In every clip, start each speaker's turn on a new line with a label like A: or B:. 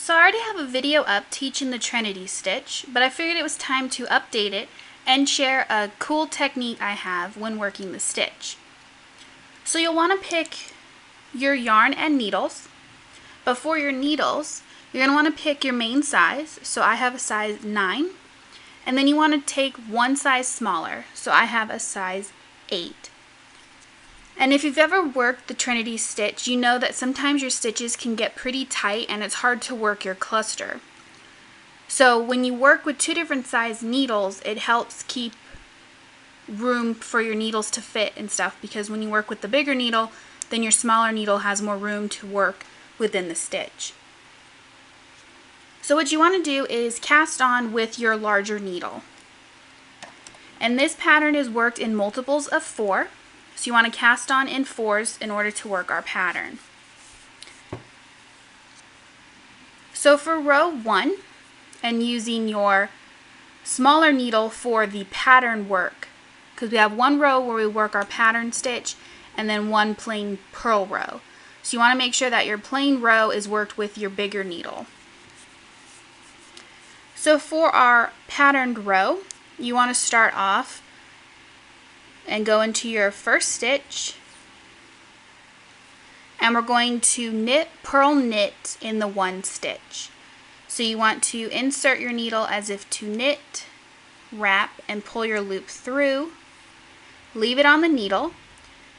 A: So I already have a video up teaching the Trinity stitch, but I figured it was time to update it and share a cool technique I have when working the stitch. So you'll want to pick your yarn and needles, but for your needles, you're going to want to pick your main size. So I have a size 9, and then you want to take one size smaller. So I have a size 8. And if you've ever worked the Trinity stitch, you know that sometimes your stitches can get pretty tight and it's hard to work your cluster. So when you work with two different size needles, it helps keep room for your needles to fit and stuff, because when you work with the bigger needle, then your smaller needle has more room to work within the stitch. So what you want to do is cast on with your larger needle. And this pattern is worked in multiples of 4. So you want to cast on in 4s in order to work our pattern. So for row 1, and using your smaller needle for the pattern work, because we have one row where we work our pattern stitch and then one plain purl row. So you want to make sure that your plain row is worked with your bigger needle. So for our patterned row, you want to start off and go into your first stitch, and we're going to knit, purl, knit in the one stitch. So you want to insert your needle as if to knit, wrap, and pull your loop through, leave it on the needle,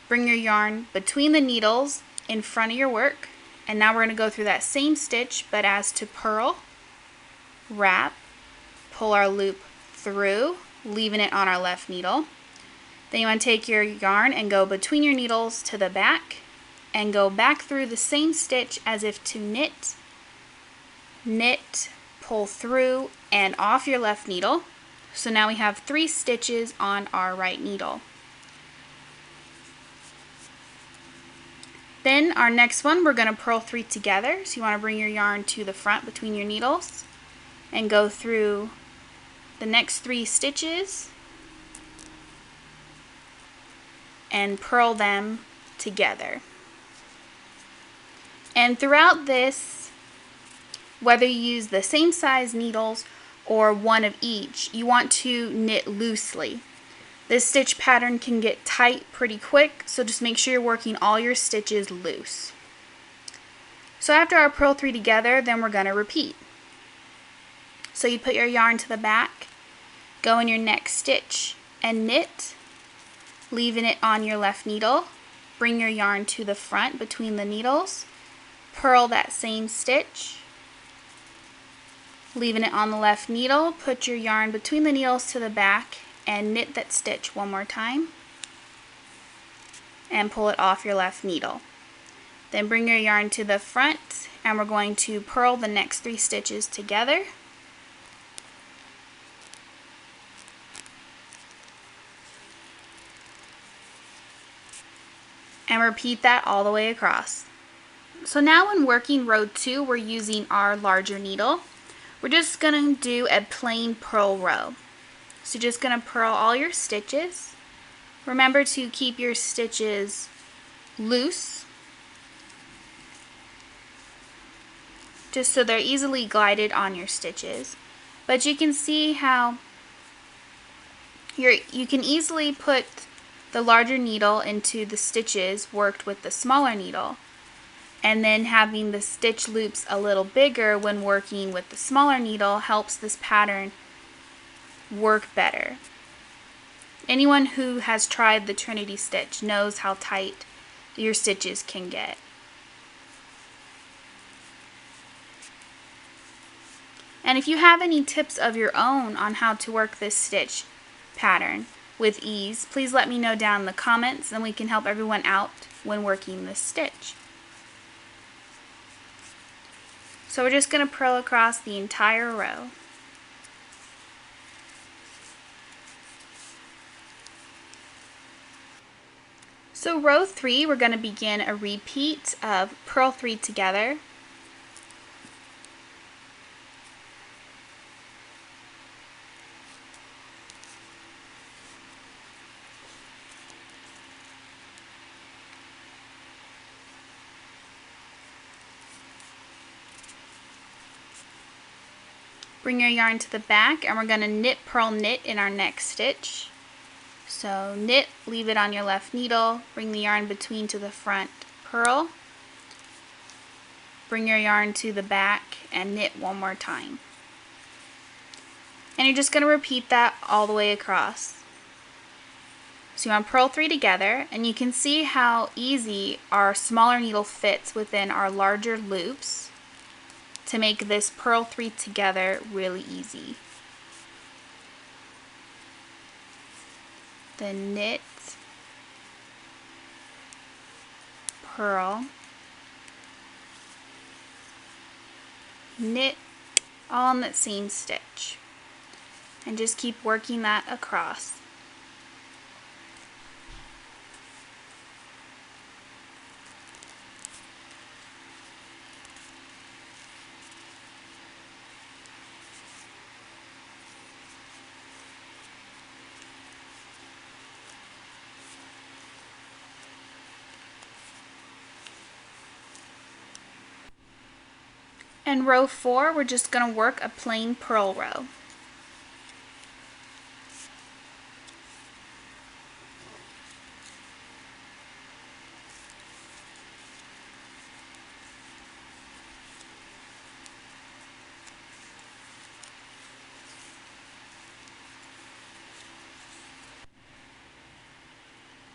A: bring your yarn between the needles in front of your work, and now we're going to go through that same stitch but as to purl, wrap, pull our loop through, leaving it on our left needle. Then you want to take your yarn and go between your needles to the back and go back through the same stitch as if to knit, knit, pull through, and off your left needle. So now we have 3 stitches on our right needle. Then our next one, we're going to purl 3 together. So you want to bring your yarn to the front between your needles and go through the next 3 stitches and purl them together. And throughout this, whether you use the same size needles or one of each, you want to knit loosely. This stitch pattern can get tight pretty quick, so just make sure you're working all your stitches loose. So after our purl 3 together, then we're going to repeat. So you put your yarn to the back, go in your next stitch and knit, leaving it on your left needle, bring your yarn to the front between the needles, purl that same stitch, leaving it on the left needle, put your yarn between the needles to the back and knit that stitch one more time and pull it off your left needle. Then bring your yarn to the front and we're going to purl the next 3 stitches together. And repeat that all the way across. So now when working row 2, we're using our larger needle. We're just going to do a plain purl row. So just going to purl all your stitches. Remember to keep your stitches loose, just so they're easily glided on your stitches. But you can see how you can easily put the larger needle into the stitches worked with the smaller needle, and then having the stitch loops a little bigger when working with the smaller needle helps this pattern work better. Anyone who has tried the Trinity stitch knows how tight your stitches can get. And if you have any tips of your own on how to work this stitch pattern with ease, please let me know down in the comments and we can help everyone out when working this stitch. So we're just going to purl across the entire row. So row 3, we're going to begin a repeat of purl 3 together, Bring your yarn to the back, and we're going to knit, purl, knit in our next stitch. So knit, leave it on your left needle, bring the yarn between to the front, purl, bring your yarn to the back, and knit one more time. And you're just going to repeat that all the way across. So you want to purl 3 together, and you can see how easy our smaller needle fits within our larger loops to make this purl 3 together really easy. Then knit, purl, knit, all in that same stitch. And just keep working that across. In row 4, we're just going to work a plain purl row.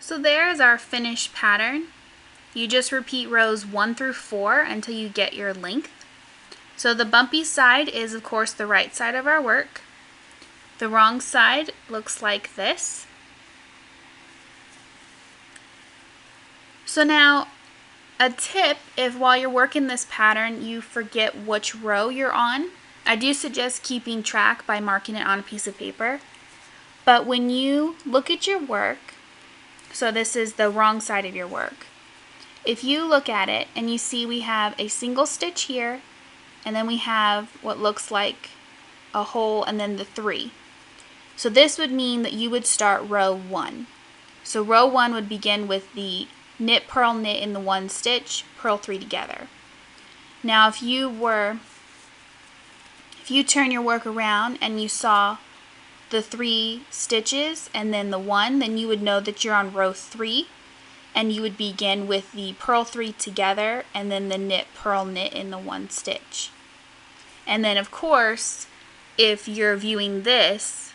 A: So there is our finished pattern. You just repeat rows 1 through 4 until you get your length. So the bumpy side is, of course, the right side of our work. The wrong side looks like this. So now, a tip, if while you're working this pattern you forget which row you're on, I do suggest keeping track by marking it on a piece of paper. But when you look at your work, so this is the wrong side of your work, if you look at it and you see we have a single stitch here, and then we have what looks like a hole and then the 3. So this would mean that you would start row 1. So row 1 would begin with the knit, purl, knit in the 1 stitch, purl 3 together. Now if you turn your work around and you saw the 3 stitches and then the 1, then you would know that you're on row 3, and you would begin with the purl 3 together and then the knit, purl, knit in the 1 stitch. And then of course, if you're viewing this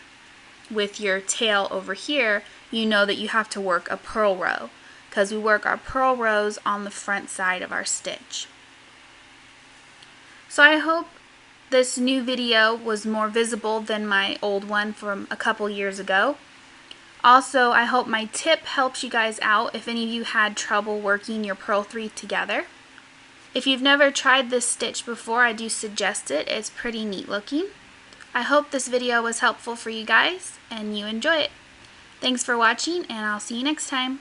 A: with your tail over here, you know that you have to work a purl row, because we work our purl rows on the front side of our stitch. So I hope this new video was more visible than my old one from a couple years ago. Also, I hope my tip helps you guys out if any of you had trouble working your purl 3 together. If you've never tried this stitch before, I do suggest it. It's pretty neat looking. I hope this video was helpful for you guys and you enjoy it. Thanks for watching, and I'll see you next time.